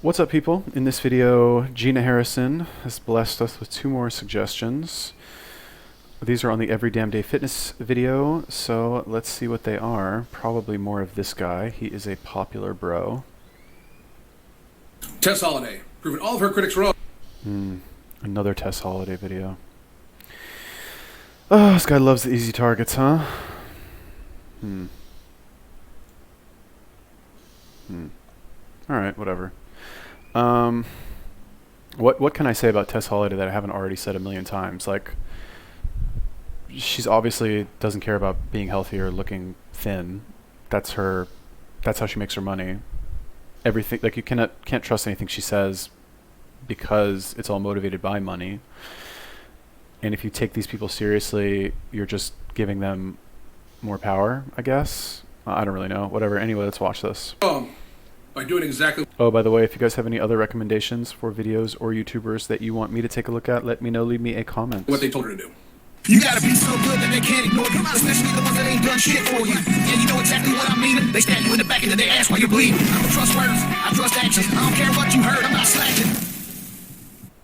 What's up, people? In this video, Gina Harrison has blessed us with 2 more suggestions. These are on the Every Damn Day Fitness video, so let's see what they are. Probably more of this guy. He is a popular bro. Tess Holiday, proving all of her critics wrong. Another Tess Holiday video. Oh, this guy loves the easy targets, huh? Alright, whatever. What can I say about Tess Holiday that I haven't already said a million times? Like, she's obviously doesn't care about being healthy or looking thin. That's how she makes her money. Everything, like, you can't trust anything she says because it's all motivated by money. And if you take these people seriously, you're just giving them more power, I guess. I don't really know. Whatever. Anyway, let's watch this. By doing exactly. Oh, by the way, if you guys have any other recommendations for videos or YouTubers that you want me to take a look at, let me know. Leave me a comment. What they told her to do. You gotta be so good that they can't ignore you, especially the ones that ain't done shit for you. Yeah, you know exactly what I mean. They stab you in the back of their ass while you're bleeding. I don't trust words, I trust actions. I don't care what you heard, I'm not slacking.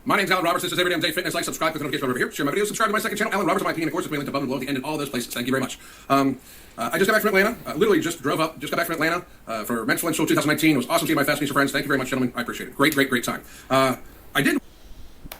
My name's Alan Roberts. This is Every Damn Day Fitness. Like, subscribe, click the notification over here. Share my videos. Subscribe to my second channel, Alan Roberts on my opinion. Of course, it's my link above and below at the end and all those places. Thank you very much. I just got back from Atlanta. Literally just drove up. Just got back from Atlanta for Men's Show 2019. It was awesome seeing my Fast friends. Thank you very much, gentlemen. I appreciate it. Great time. I did,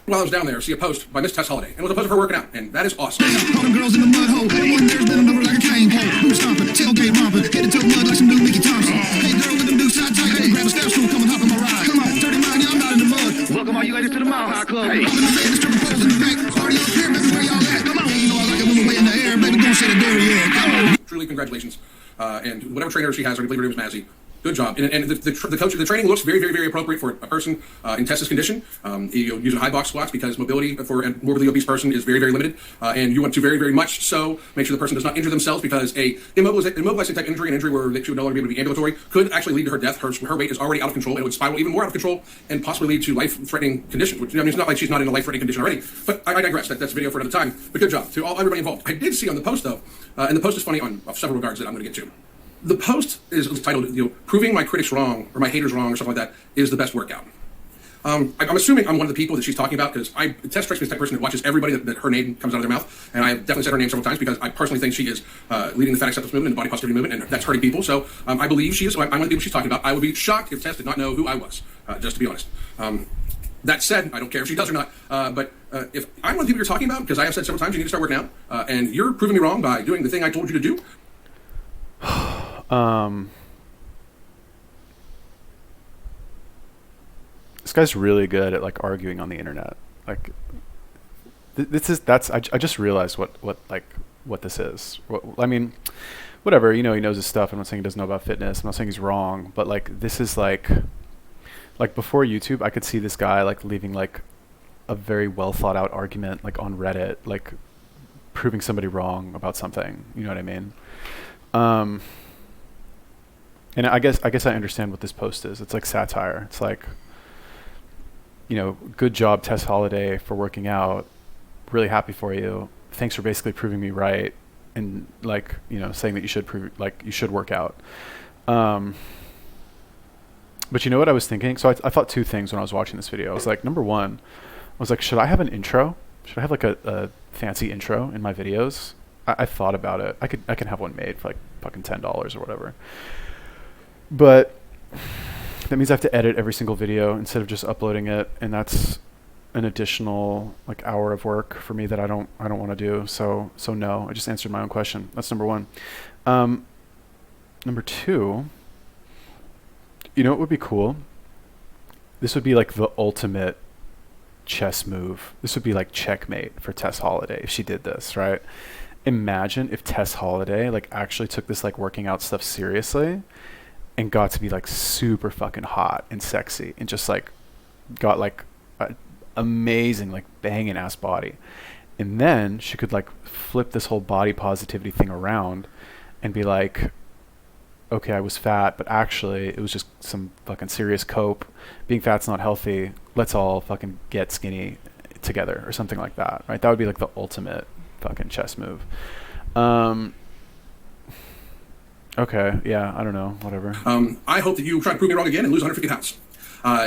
while I was down there, see a post by Miss Tess Holiday, and it was a post of her working out, and that is awesome. All them girls in the mud hole. One there's been over like a cane pole. Who's stomping? Tailgate romping. Get into the mud like some new Mickey Thompson. Hey girl with them dudes side tight. Hey, grab a step stool, come and hop on my ride. Come on, dirty mind, y'all not in the mud. Welcome all you ladies to the Mile High Club. Hey, I'm in the bed, the stripper poles in the back. Party up here, baby, where y'all at? Come on, you know I like it when we're way in the air, baby, don't say the dairy yet. Come on. Truly, congratulations. And whatever trainer she has, I believe her name is Mazzy. Good job. And the coach, the training looks very appropriate for a person in Tess's condition. You use high box squats because mobility for a morbidly obese person is very limited. And you want to very much so make sure the person does not injure themselves, because a immobilizing type injury, an injury where she would no longer be able to be ambulatory, could actually lead to her death. Her weight is already out of control, and it would spiral even more out of control and possibly lead to life-threatening condition. Which, I mean, it's not like she's not in a life-threatening condition already. But I digress. That's a video for another time. But good job to everybody involved. I did see on the post, though, and the post is funny on several regards that I'm going to get to. The post is titled, "Proving my critics wrong or my haters wrong" or something like that is the best workout. I'm assuming I'm one of the people that she's talking about, because Tess strikes me as the type of person that watches everybody that her name comes out of their mouth, and I've definitely said her name several times because I personally think she is leading the fat acceptance movement and the body positivity movement, and that's hurting people. So I believe she is. I'm one of the people she's talking about. I would be shocked if Tess did not know who I was, just to be honest. That said, I don't care if she does or not, but if I'm one of the people you're talking about, because I have said several times you need to start working out, and you're proving me wrong by doing the thing I told you to do. This guy's really good at, like, arguing on the internet. Like, I just realized what this is. I mean, whatever, he knows his stuff. I'm not saying he doesn't know about fitness. I'm not saying he's wrong, but, like, this is like before YouTube, I could see this guy, like, leaving, like, a very well thought out argument, like, on Reddit, like, proving somebody wrong about something. You know what I mean? And I guess I understand what this post is. It's like satire. It's like, good job, Tess Holiday, for working out. Really happy for you. Thanks for basically proving me right, and, like, saying that you should work out. But you know what I was thinking? So I thought 2 things when I was watching this video. I was like, number one, I was like, should I have an intro? Should I have, like, a fancy intro in my videos? I thought about it. I can have one made for, like, fucking $10 or whatever. But that means I have to edit every single video instead of just uploading it, and that's an additional, like, hour of work for me that I don't want to do. So no, I just answered my own question. That's number one. Number two, what would be cool? This would be like the ultimate chess move. This would be like checkmate for Tess Holiday if she did this, right? Imagine if Tess Holiday, like, actually took this, like, working out stuff seriously and got to be, like, super fucking hot and sexy, and just, like, got, like, an amazing, like, banging ass body. And then she could, like, flip this whole body positivity thing around and be like, okay, I was fat, but actually it was just some fucking serious cope. Being fat's not healthy. Let's all fucking get skinny together, or something like that, right? That would be, like, the ultimate fucking chess move. Okay, yeah, I don't know, whatever. I hope that you try to prove me wrong again and lose 150 pounds.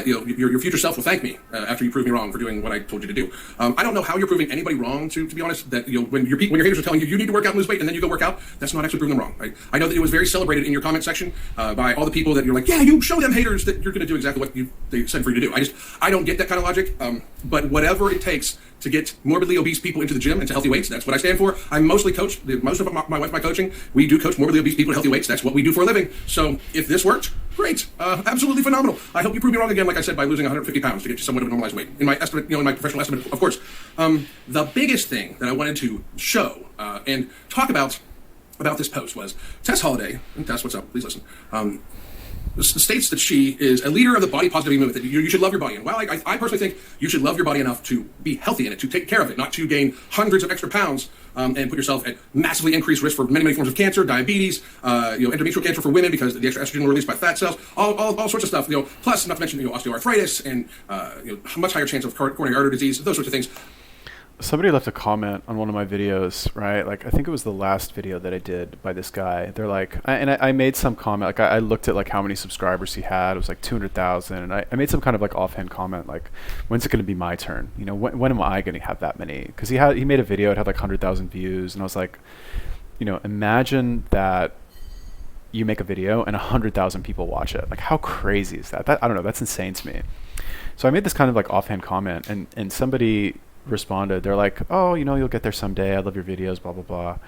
your future self will thank me after you prove me wrong for doing what I told you to do. I don't know how you're proving anybody wrong, to be honest. That when your haters are telling you need to work out and lose weight, and then you go work out, that's not actually proving them wrong. Right? I know that it was very celebrated in your comment section by all the people that you're like, yeah, you show them haters that you're going to do exactly what they said for you to do. I don't get that kind of logic. But whatever it takes to get morbidly obese people into the gym and to healthy weights, that's what I stand for. I mostly coach, most of my wife, my coaching, we do coach morbidly obese people to healthy weights. That's what we do for a living. So if this worked, great, absolutely phenomenal. I hope you prove me wrong again, like I said, by losing 150 pounds to get to somewhat of a normalized weight. In my estimate, in my professional estimate, of course. The biggest thing that I wanted to show and talk about this post was Tess Holliday, and Tess, what's up? Please listen. States that she is a leader of the body positivity movement, that you should love your body. And while I personally think you should love your body enough to be healthy in it, to take care of it, not to gain hundreds of extra pounds and put yourself at massively increased risk for many, many forms of cancer, diabetes, endometrial cancer for women because the extra estrogen will released by fat cells, all sorts of stuff. Plus, not to mention osteoarthritis and much higher chance of coronary artery disease, those sorts of things. Somebody left a comment on one of my videos, right? Like, I think it was the last video that I did by this guy. They're like, I made some comment, like I looked at like how many subscribers he had. It was like 200,000. And I made some kind of like offhand comment, like, when's it going to be my turn? When am I going to have that many? Because he made a video, it had like 100,000 views. And I was like, imagine that you make a video and 100,000 people watch it. Like, how crazy is that? I don't know. That's insane to me. So I made this kind of like offhand comment, and somebody responded. They're like, oh, you'll get there someday. I love your videos, blah, blah, blah.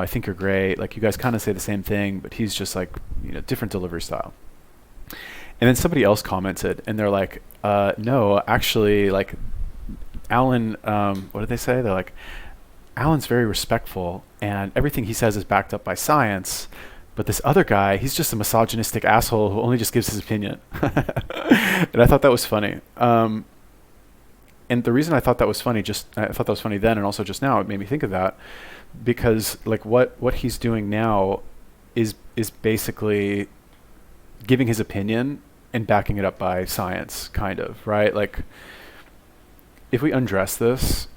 I think you're great. Like, you guys kind of say the same thing, but he's just like, different delivery style. And then somebody else commented, and they're like, no, actually, like, Alan, what did they say? They're like, Alan's very respectful, and everything he says is backed up by science. But this other guy, he's just a misogynistic asshole who only just gives his opinion. And I thought that was funny. And the reason I thought that was funny, I thought that was funny then and also just now, it made me think of that, because like what he's doing now is basically giving his opinion and backing it up by science, kind of, right? Like, if we undress this,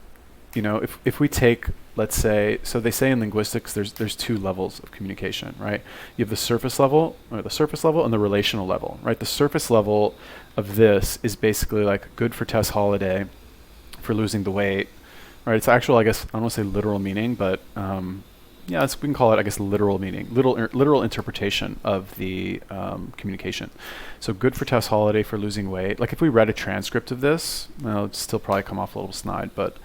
if we take, let's say, so they say in linguistics there's two levels of communication, right? You have the surface level and the relational level, right? The surface level of this is basically like good for Tess Holliday for losing the weight, right? It's actual, I guess, I don't want to say literal meaning, but we can call it, I guess, literal meaning, literal interpretation of the communication. So good for Tess Holliday for losing weight. Like, if we read a transcript of this, it'd still probably come off a little snide, but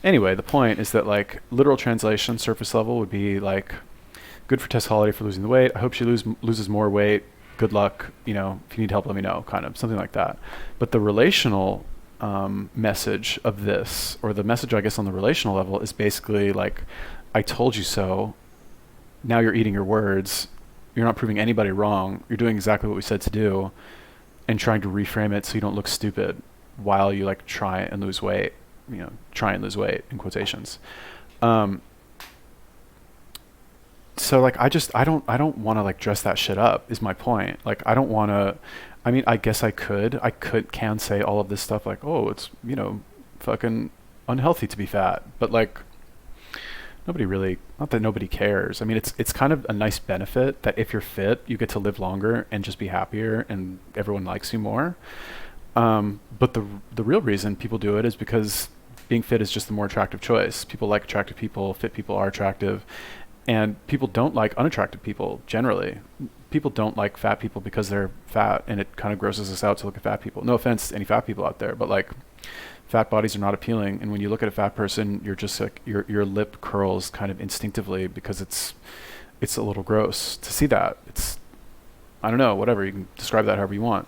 anyway, the point is that, like, literal translation, surface level, would be like, good for Tess Holliday for losing the weight. I hope she loses more weight. Good luck. If you need help, let me know, kind of something like that. But the relational message of this, or the message, I guess, on the relational level, is basically like, I told you so. Now you're eating your words. You're not proving anybody wrong. You're doing exactly what we said to do, and trying to reframe it so you don't look stupid while you like try and lose weight. Try and lose weight in quotations. So like, I don't want to like dress that shit up, is my point. Like, I don't want to, I guess I can say all of this stuff like, oh, it's, fucking unhealthy to be fat, but like, nobody really, not that nobody cares. It's kind of a nice benefit that if you're fit, you get to live longer and just be happier and everyone likes you more. But the real reason people do it is because being fit is just the more attractive choice. People like attractive people, fit people are attractive, and people don't like unattractive people generally. People don't like fat people because they're fat, and it kind of grosses us out to look at fat people. No offense to any fat people out there, but like, fat bodies are not appealing, and when you look at a fat person, you're just like, your lip curls kind of instinctively because it's a little gross to see that. It's, I don't know, whatever, you can describe that however you want.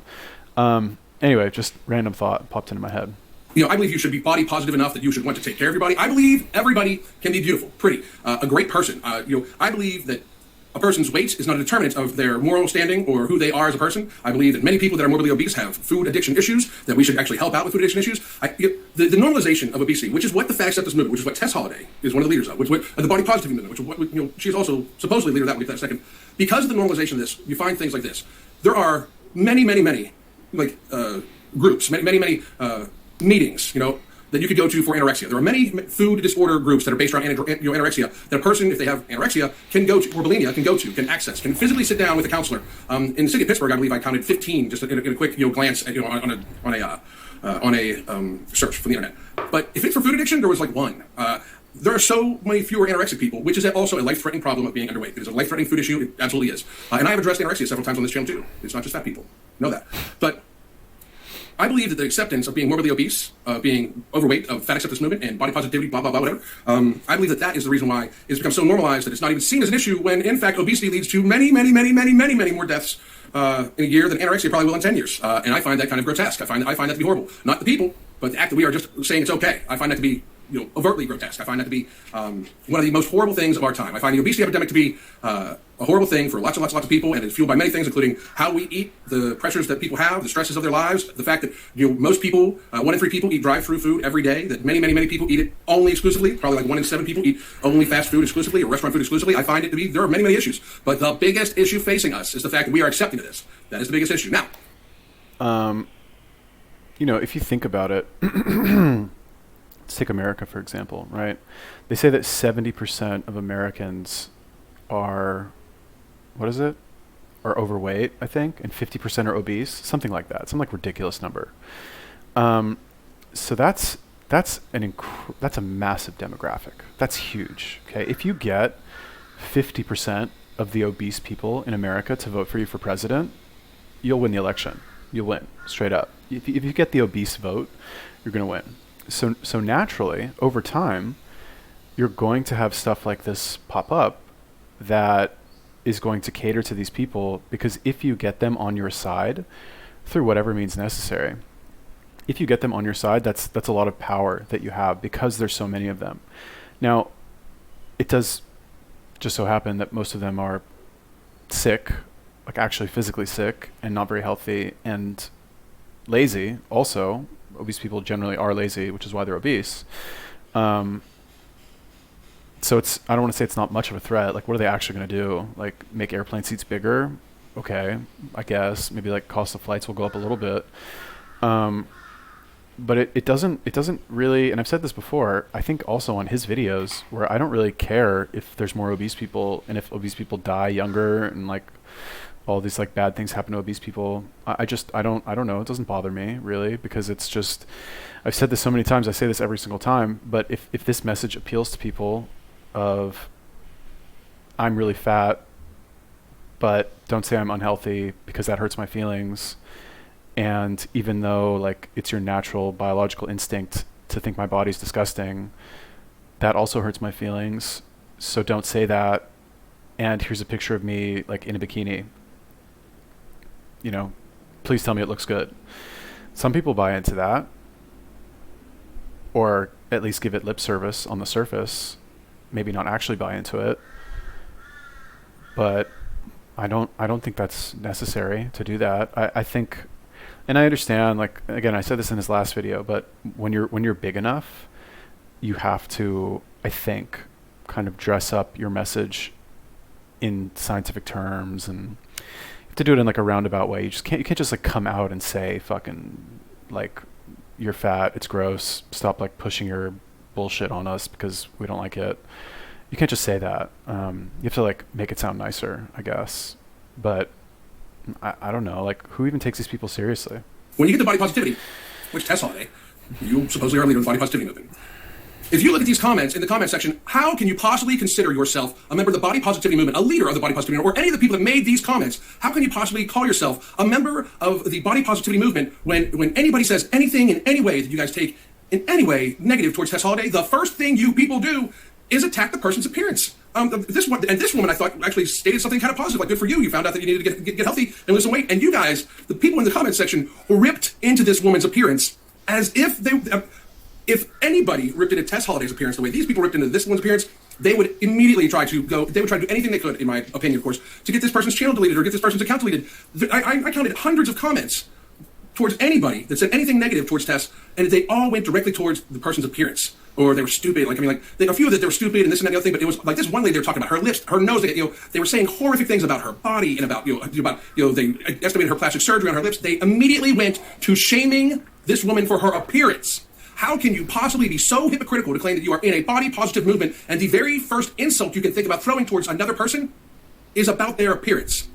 Anyway, just random thought popped into my head. I believe you should be body positive enough that you should want to take care of your body. I believe everybody can be beautiful, pretty, a great person. I believe that a person's weight is not a determinant of their moral standing or who they are as a person. I believe that many people that are morbidly obese have food addiction issues, that we should actually help out with food addiction issues. The normalization of obesity, which is what the fat acceptance movement, which is what Tess Holliday is one of the leaders of, which is what the body positivity movement, which is what, she's also supposedly leader of that, we'll get to that in a second. Because of the normalization of this, you find things like this. There are many, many, many, like, groups, many meetings, that you could go to for anorexia. There are many food disorder groups that are based around anorexia that a person, if they have anorexia, can go to, or bulimia, can access, can physically sit down with a counselor. In the city of Pittsburgh, I believe I counted 15 just in a quick glance at, on a search from the internet. But if it's for food addiction, there was like one. There are so many fewer anorexic people, which is also a life-threatening problem of being underweight. It is a life-threatening food issue. It absolutely is. And I have addressed anorexia several times on this channel too. It's not just fat people. Know that. But I believe that the acceptance of being morbidly obese, being overweight, of fat acceptance movement, and body positivity, blah, blah, blah, whatever, I believe that that is the reason why it's become so normalized that it's not even seen as an issue when, in fact, obesity leads to many, many, many, many, many, many more deaths in a year than anorexia probably will in 10 years. And I find that kind of grotesque. I find that to be horrible. Not the people, but the act that we are just saying it's okay. I find that to be overtly grotesque. I find that to be one of the most horrible things of our time. I find the obesity epidemic to be a horrible thing for lots and lots and lots of people, and it's fueled by many things, including how we eat, the pressures that people have, the stresses of their lives, the fact that most people, 1 in 3 people eat drive-through food every day, that many, many, many people eat it only exclusively, probably like 1 in 7 people eat only fast food exclusively or restaurant food exclusively. I find it to be, there are many, many issues, but the biggest issue facing us is the fact that we are accepting of this. That is the biggest issue. Now, if you think about it, let's take America, for example, right? They say that 70% of Americans are, are overweight, I think, and 50% are obese, something like that, some like ridiculous number. So that's a massive demographic. That's huge. Okay, if you get 50% of the obese people in America to vote for you for president, you'll win the election. You'll win, straight up. If you get the obese vote, you're going to win. So naturally, over time, you're going to have stuff like this pop up that is going to cater to these people, because if you get them on your side through whatever means necessary, if you get them on your side, that's a lot of power that you have because there's so many of them. Now, it does just so happen that most of them are sick, like actually physically sick and not very healthy and lazy. Also, obese people generally are lazy, which is why they're obese. So I don't want to say it's not much of a threat. Like, what are they actually going to do? Like, make airplane seats bigger? Okay, I guess. Maybe like cost of flights will go up a little bit. But it doesn't really, and I've said this before, I think also on his videos, where I don't really care if there's more obese people and if obese people die younger and like all these like bad things happen to obese people. I don't know. It doesn't bother me really, because it's just, I've said this so many times, I say this every single time, but if this message appeals to people of I'm really fat, but don't say I'm unhealthy because that hurts my feelings. And even though like it's your natural biological instinct to think my body's disgusting, that also hurts my feelings. So don't say that. And here's a picture of me like in a bikini. Please tell me it looks good. Some people buy into that, or at least give it lip service on the surface, maybe not actually buy into it. But I don't think that's necessary to do that. I think, and I understand, like, again, I said this in his last video, but when you're big enough, you have to, I think, kind of dress up your message in scientific terms, and you have to do it in like a roundabout way. You can't just like come out and say fucking like you're fat, it's gross, stop like pushing your bullshit on us because we don't like it. You can't just say that. You have to like make it sound nicer, I guess. But I don't know, like, who even takes these people seriously? When you get to body positivity, which Tess Holiday, you supposedly are a leader of the body positivity movement. If you look at these comments in the comment section, how can you possibly consider yourself a member of the body positivity movement, a leader of the body positivity movement, or any of the people that made these comments? How can you possibly call yourself a member of the body positivity movement when anybody says anything in any way that you guys take in any way negative towards Tess Holiday? The first thing you people do is attack the person's appearance. This woman, I thought, actually stated something kind of positive, like, good for you. You found out that you needed to get healthy and lose some weight. And you guys, the people in the comment section, ripped into this woman's appearance as if if anybody ripped into Tess Holiday's appearance the way these people ripped into this one's appearance, they would immediately try to do anything they could, in my opinion, of course, to get this person's channel deleted or get this person's account deleted. I counted hundreds of comments towards anybody that said anything negative towards Tess, and they all went directly towards the person's appearance. Or they were stupid. A few of that they were stupid and this and that and the other thing. But it was like this one lady they were talking about her lips, her nose. They were saying horrific things about her body and about they estimated her plastic surgery on her lips. They immediately went to shaming this woman for her appearance. How can you possibly be so hypocritical to claim that you are in a body positive movement and the very first insult you can think about throwing towards another person is about their appearance?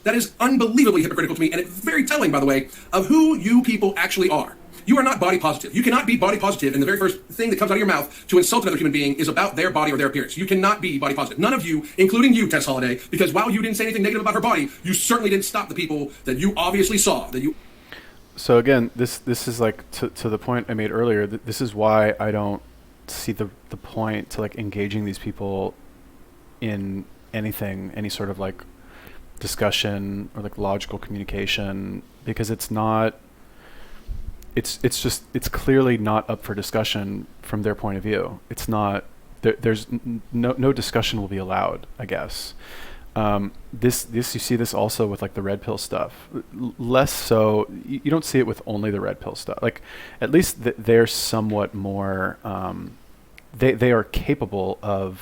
That is unbelievably hypocritical to me, and it's very telling, by the way, of who you people actually are. You are not body positive. You cannot be body positive, and the very first thing that comes out of your mouth to insult another human being is about their body or their appearance. You cannot be body positive. None of you, including you, Tess Holliday, because while you didn't say anything negative about her body, you certainly didn't stop the people that you obviously saw. So again, this is like to the point I made earlier. This is why I don't see the point to like engaging these people in anything, any sort of like discussion or like logical communication, because it's not. It's clearly not up for discussion from their point of view. It's not. There's no discussion will be allowed, I guess. This you see this also with like the red pill stuff. Less so, you don't see it with only the red pill stuff. Like at least they're somewhat more. They are capable of.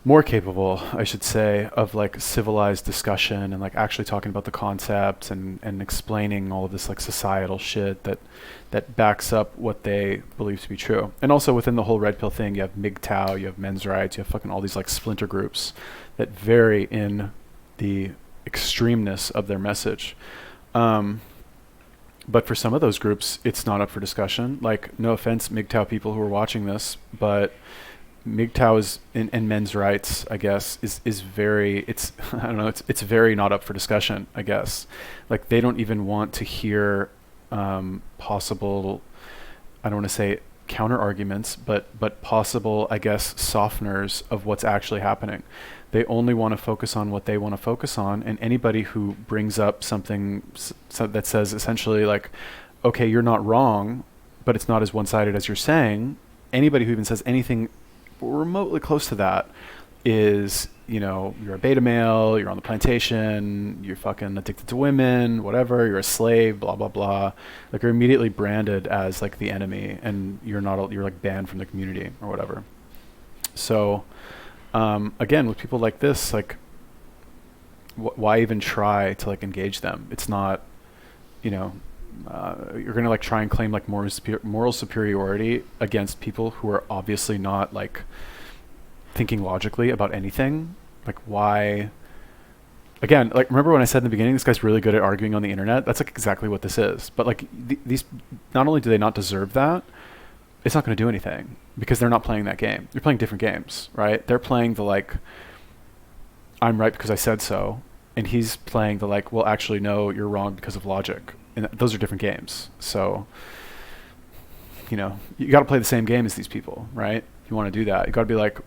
More capable, I should say, of like civilized discussion and like actually talking about the concepts and explaining all of this like societal shit that backs up what they believe to be true. And also within the whole red pill thing, you have MGTOW, you have men's rights, you have fucking all these like splinter groups that vary in the extremeness of their message. But for some of those groups, it's not up for discussion. Like, no offense, MGTOW people who are watching this, but MGTOW is and men's rights, I guess, is very, it's I don't know, it's very not up for discussion, I guess. Like they don't even want to hear possible, I don't want to say counter arguments, but possible, I guess, softeners of what's actually happening. They only want to focus on what they want to focus on, and anybody who brings up something that says essentially like, okay, you're not wrong, but it's not as one-sided as you're saying. Anybody who even says anything remotely close to that is, you know, you're a beta male, you're on the plantation, you're fucking addicted to women, whatever, you're a slave, blah blah blah. Like you're immediately branded as like the enemy, and you're like banned from the community or whatever. So again, with people like this, like why even try to like engage them? It's not, you know, you're gonna like try and claim like moral superiority against people who are obviously not like thinking logically about anything. Like why? Again, like remember when I said in the beginning, this guy's really good at arguing on the internet? That's like exactly what this is. But like these, not only do they not deserve that, it's not going to do anything because they're not playing that game. You're playing different games, right? They're playing the like, I'm right because I said so, and he's playing the like, well, actually no, you're wrong because of logic. And those are different games. So, you know, you got to play the same game as these people, right? You want to do that. You got to be like,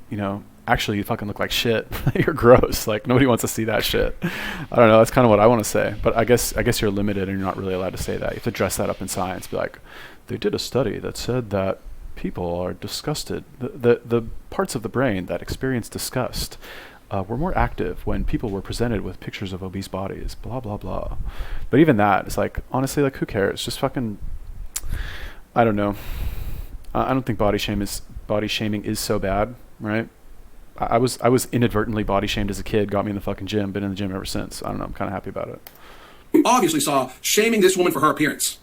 you know, actually you fucking look like shit. You're gross. Like nobody wants to see that shit. I don't know. That's kind of what I want to say. But I guess you're limited and you're not really allowed to say that. You have to dress that up in science. Be like, they did a study that said that people are disgusted. The parts of the brain that experience disgust were more active when people were presented with pictures of obese bodies, blah, blah, blah. But even that, it's like, honestly, like, who cares? Just fucking, I don't know. I don't think body shaming is so bad, right? I was inadvertently body shamed as a kid, got me in the fucking gym, been in the gym ever since. I don't know, I'm kind of happy about it. You obviously saw shaming this woman for her appearance.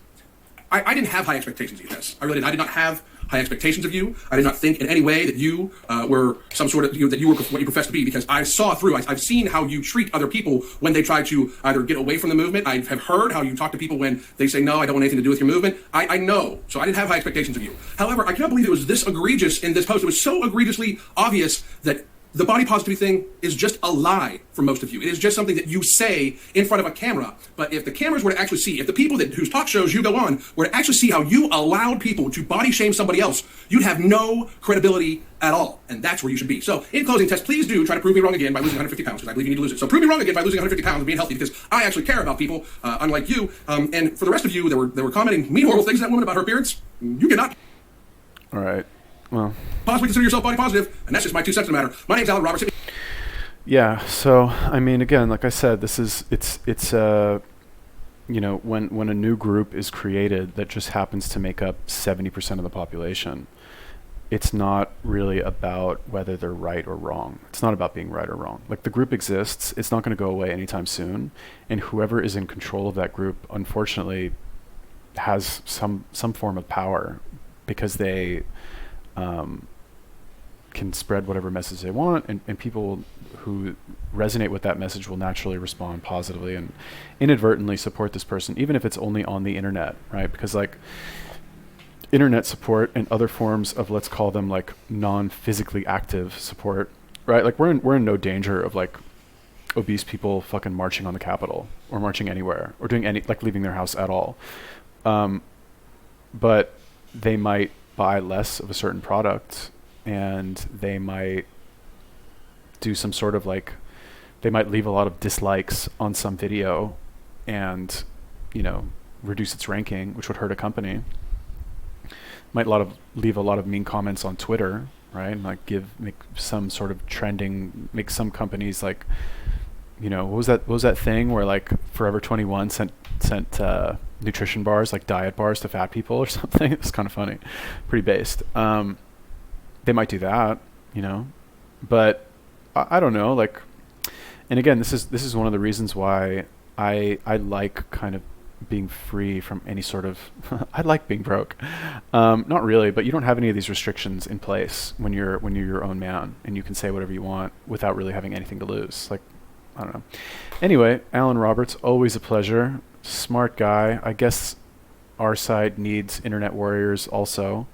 I didn't have high expectations of you, Tess. I really did. I did not have high expectations of you. I did not think in any way that you were some sort of, that you were what you professed to be, because I saw through, I've seen how you treat other people when they try to either get away from the movement. I have heard how you talk to people when they say, no, I don't want anything to do with your movement. I know. So I didn't have high expectations of you. However, I cannot believe it was this egregious in this post. It was so egregiously obvious that the body positivity thing is just a lie for most of you. It is just something that you say in front of a camera. But if the cameras were to actually see, if the people whose talk shows you go on were to actually see how you allowed people to body shame somebody else, you'd have no credibility at all. And that's where you should be. So in closing, Tess, please do try to prove me wrong again by losing 150 pounds, because I believe you need to lose it. So prove me wrong again by losing 150 pounds and being healthy, because I actually care about people, unlike you. And for the rest of you that were commenting mean, horrible things to that woman about her appearance, you cannot. All right. Well, possibly consider yourself body positive, and that's just my 2 cents on the matter. My name's Alan Roberts. Yeah. So I mean, again, like I said, it's you know, when a new group is created that just happens to make up 70% of the population, it's not really about whether they're right or wrong. It's not about being right or wrong. Like the group exists, it's not going to go away anytime soon, and whoever is in control of that group, unfortunately, has some form of power because they can spread whatever message they want, and people who resonate with that message will naturally respond positively and inadvertently support this person, even if it's only on the internet, right? Because like internet support and other forms of, let's call them like non-physically active support, right? Like we're in no danger of like obese people fucking marching on the Capitol or marching anywhere or doing any, like leaving their house at all. But they might buy less of a certain product, and they might do some sort of like, they might leave a lot of dislikes on some video and, you know, reduce its ranking, which would hurt a company. Might leave a lot of mean comments on Twitter, right? And like make some sort of trending, make some companies like, you know, what was that thing where like Forever 21 sent nutrition bars, like diet bars to fat people or something? It's kind of funny, pretty based. They might do that, you know, but I don't know. Like, and again, this is one of the reasons why I like kind of being free from any sort of I like being broke. Not really, but you don't have any of these restrictions in place when you're your own man, and you can say whatever you want without really having anything to lose. Like, I don't know. Anyway, Alan Roberts, always a pleasure. Smart guy. I guess our side needs internet warriors also.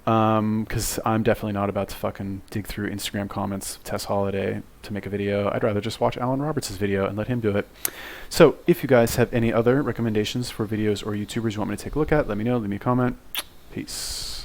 Because I'm definitely not about to fucking dig through Instagram comments of Tess Holiday to make a video. I'd rather just watch Alan Roberts' video and let him do it. So if you guys have any other recommendations for videos or YouTubers you want me to take a look at, let me know. Leave me a comment. Peace.